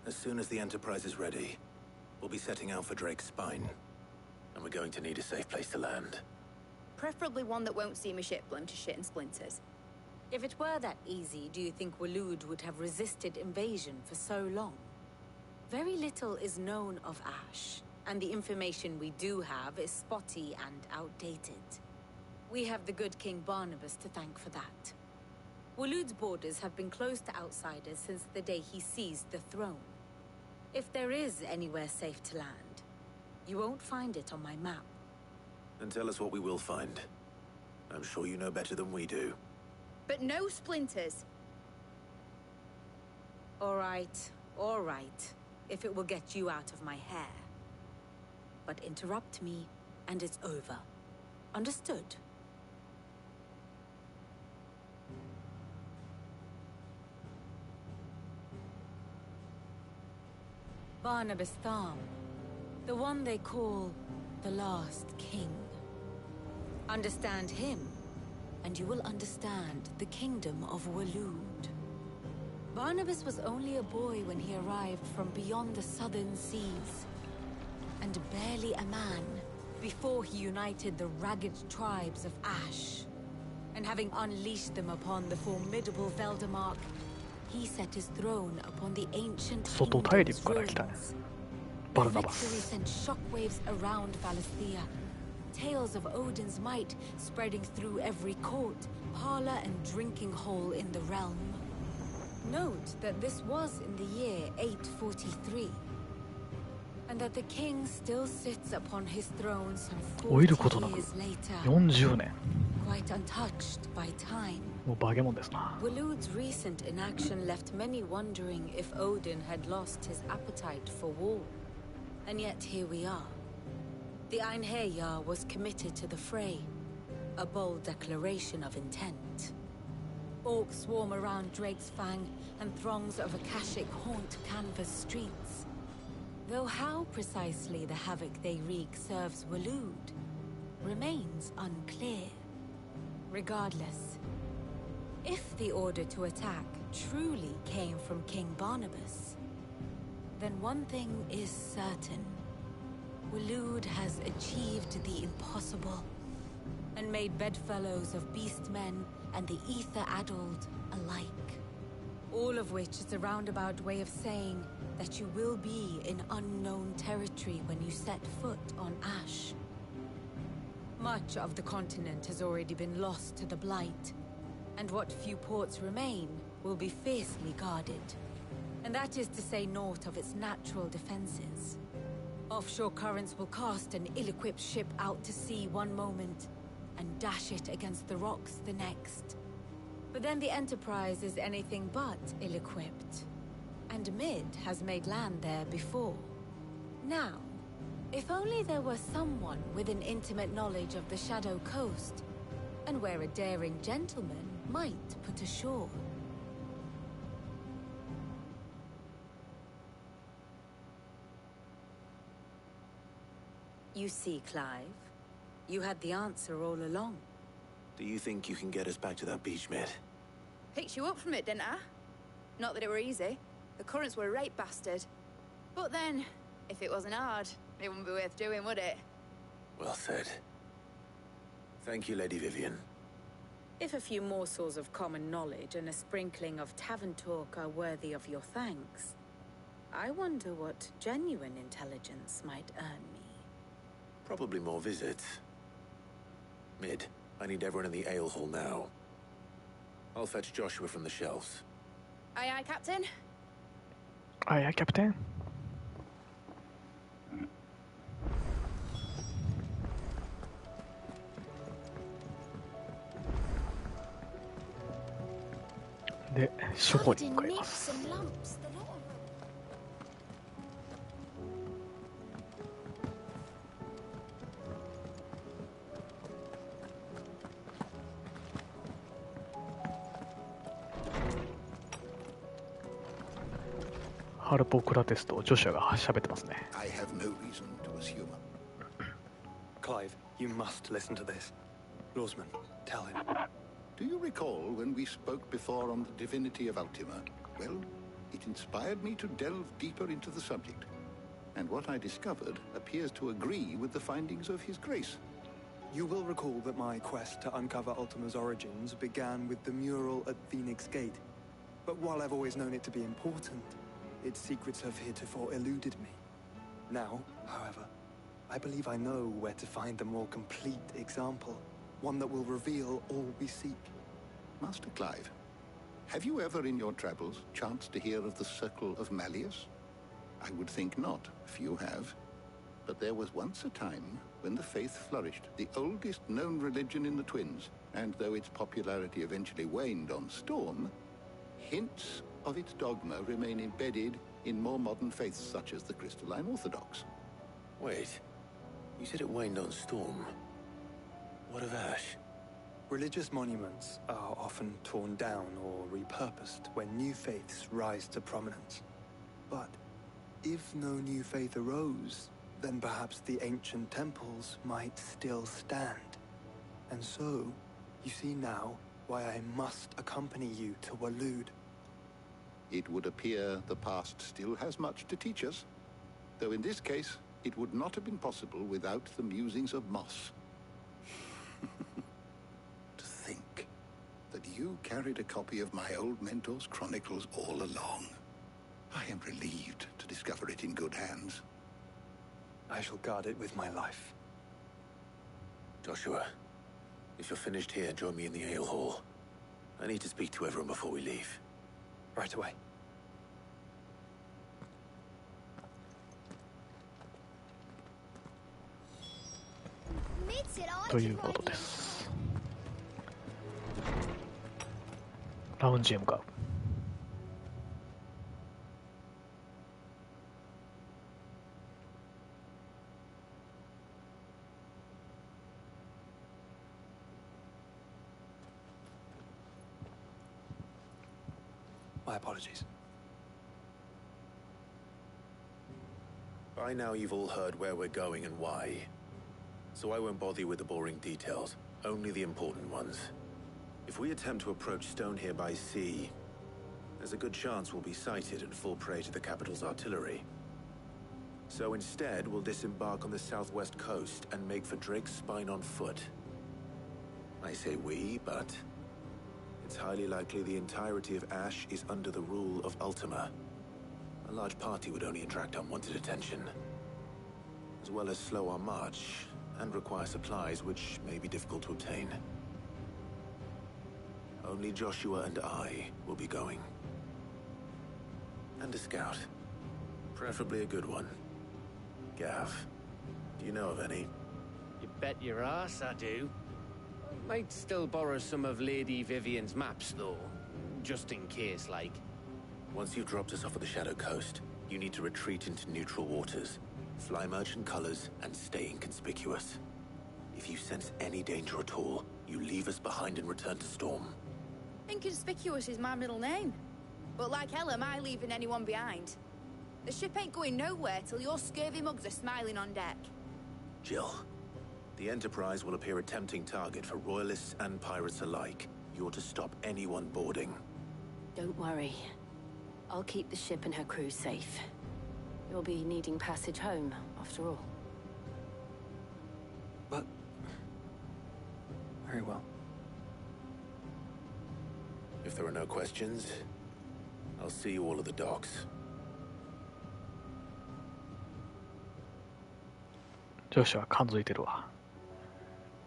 As soon as the Enterprise is ready, we'll be setting out for Drake's Spine. And we're going to need a safe place to land. Preferably one that won't see my ship blown to shit and splinters. If it were that easy, do you think Waloed would have resisted invasion for so long? Very little is known of Ash, and the information we do have is spotty and outdated. We have the good King Barnabas to thank for that. Waloed's borders have been closed to outsiders since the day he seized the throne. If there is anywhere safe to land, you won't find it on my map. Then tell us what we will find. I'm sure you know better than we do. But no splinters. All right. If it will get you out of my hair. But interrupt me, and it's over. Understood? Barnabas Tham, the one they call the last king. Understand him, and you will understand the kingdom of Waloed. Barnabas was only a boy when he arrived from beyond the southern seas, and barely a man before he united the ragged tribes of Ash. And having unleashed them upon the formidable Veldamark, he set his throne upon the ancient kingdom's ruins. The victory sent shockwaves around Valisthea. Tales of Odin's might spreading through every court, parlor, and drinking hole in the realm. Note that this was in the year 843, and that the king still sits upon his throne some 40 years later, 40年 quite untouched by time. もう化け物ですな。 Waloed's recent inaction left many wondering if Odin had lost his appetite for war. And yet here we are. The Einherjar was committed to the fray, a bold declaration of intent. Orcs swarm around Drake's Fang, and throngs of Akashic haunt Canvas streets. Though how precisely the havoc they wreak serves Waloed remains unclear. Regardless, if the order to attack truly came from King Barnabas, then one thing is certain. Waloed has achieved the impossible, and made bedfellows of beastmen and the ether-addled alike. All of which is a roundabout way of saying that you will be in unknown territory when you set foot on Ash. Much of the continent has already been lost to the Blight, and what few ports remain will be fiercely guarded. And that is to say naught of its natural defenses. Offshore currents will cast an ill-equipped ship out to sea one moment, and dash it against the rocks the next. But then the Enterprise is anything but ill-equipped. And Mid has made land there before. Now, if only there were someone with an intimate knowledge of the Shadow Coast, and where a daring gentleman might put ashore. You see, Clive, you had the answer all along. Do you think you can get us back to that beach, Mid? Picked you up from it, didn't I? Not that it were easy. The currents were a right bastard. But then, if it wasn't hard, it wouldn't be worth doing, would it? Well said. Thank you, Lady Vivian. If a few morsels of common knowledge and a sprinkling of tavern talk are worthy of your thanks, I wonder what genuine intelligence might earn me. Probably more visits. Mid, I need everyone in the ale hall now. I'll fetch Joshua from the shelves. Aye, aye, Captain. Aye, aye, Captain.で、書庫に向かいます。ハルポクラテスとジョシュアが喋ってますね。I have no reason to assume. Clive, you must listen to this. Lawsman, tell him. Do you recall when we spoke before on the divinity of Ultima? Well, it inspired me to delve deeper into the subject. And what I discovered appears to agree with the findings of His Grace. You will recall that my quest to uncover Ultima's origins began with the mural at Phoenix Gate. But while I've always known it to be important, its secrets have heretofore eluded me. Now, however, I believe I know where to find the more complete example. One that will reveal all we seek. Master Clive, have you ever in your travels chanced to hear of the Circle of Malleus? I would think not, few have. But there was once a time when the faith flourished, the oldest known religion in the Twins, and though its popularity eventually waned on Storm, hints of its dogma remain embedded in more modern faiths such as the Crystalline Orthodox. Wait, you said it waned on Storm. What of Ash? Religious monuments are often torn down or repurposed when new faiths rise to prominence. But if no new faith arose, then perhaps the ancient temples might still stand. And so, you see now why I must accompany you to Waloed. It would appear the past still has much to teach us, though in this case, it would not have been possible without the musings of Moss. To think that you carried a copy of my old mentor's chronicles all along. I am relieved to discover it in good hands. I shall guard it with my life. Joshua, if you're finished here, join me in the ale hall. I need to speak to everyone before we leave. Right away. ということです。ラウンジへ向かう。My apologies. By now you've all heard where we're going and why. So I won't bother you with the boring details, only the important ones. If we attempt to approach Stone here by sea, there's a good chance we'll be sighted and fall prey to the capital's artillery. So instead, we'll disembark on the southwest coast and make for Drake's Spine on foot. I say we, but it's highly likely the entirety of Ash is under the rule of Ultima. A large party would only attract unwanted attention, as well as slow our march and require supplies which may be difficult to obtain. Only Joshua and I will be going. And a scout. Preferably a good one. Gav, do you know of any? You bet your ass I do. Might still borrow some of Lady Vivian's maps, though. Just in case, like. Once you've dropped us off at the Shadow Coast, you need to retreat into neutral waters, fly merchant colors, and stay inconspicuous. If you sense any danger at all, you leave us behind and return to Storm. Inconspicuous is my middle name. But like hell am I leaving anyone behind. The ship ain't going nowhere till your scurvy mugs are smiling on deck. Jill, the Enterprise will appear a tempting target for royalists and pirates alike. You're to stop anyone boarding. Don't worry. I'll keep the ship and her crew safe. You'll be needing passage home, after all. But... very well. If there are no questions, I'll see you all at the docks. 上司は感づいてるわ。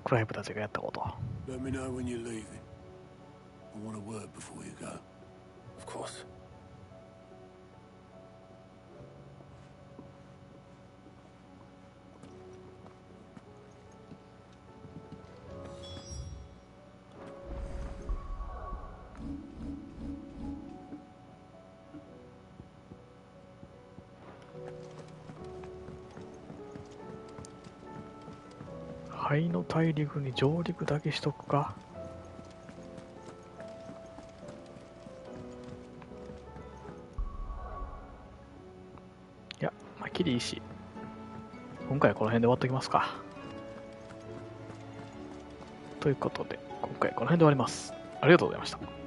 クライブたちがやったこと。Let me know when you're leaving. I want a word before you go. Of course. 灰の大陸に上陸だけしとくか。いや、まあ、きりいいし、今回はこの辺で終わっておきますか。ということで、今回この辺で終わります。ありがとうございました。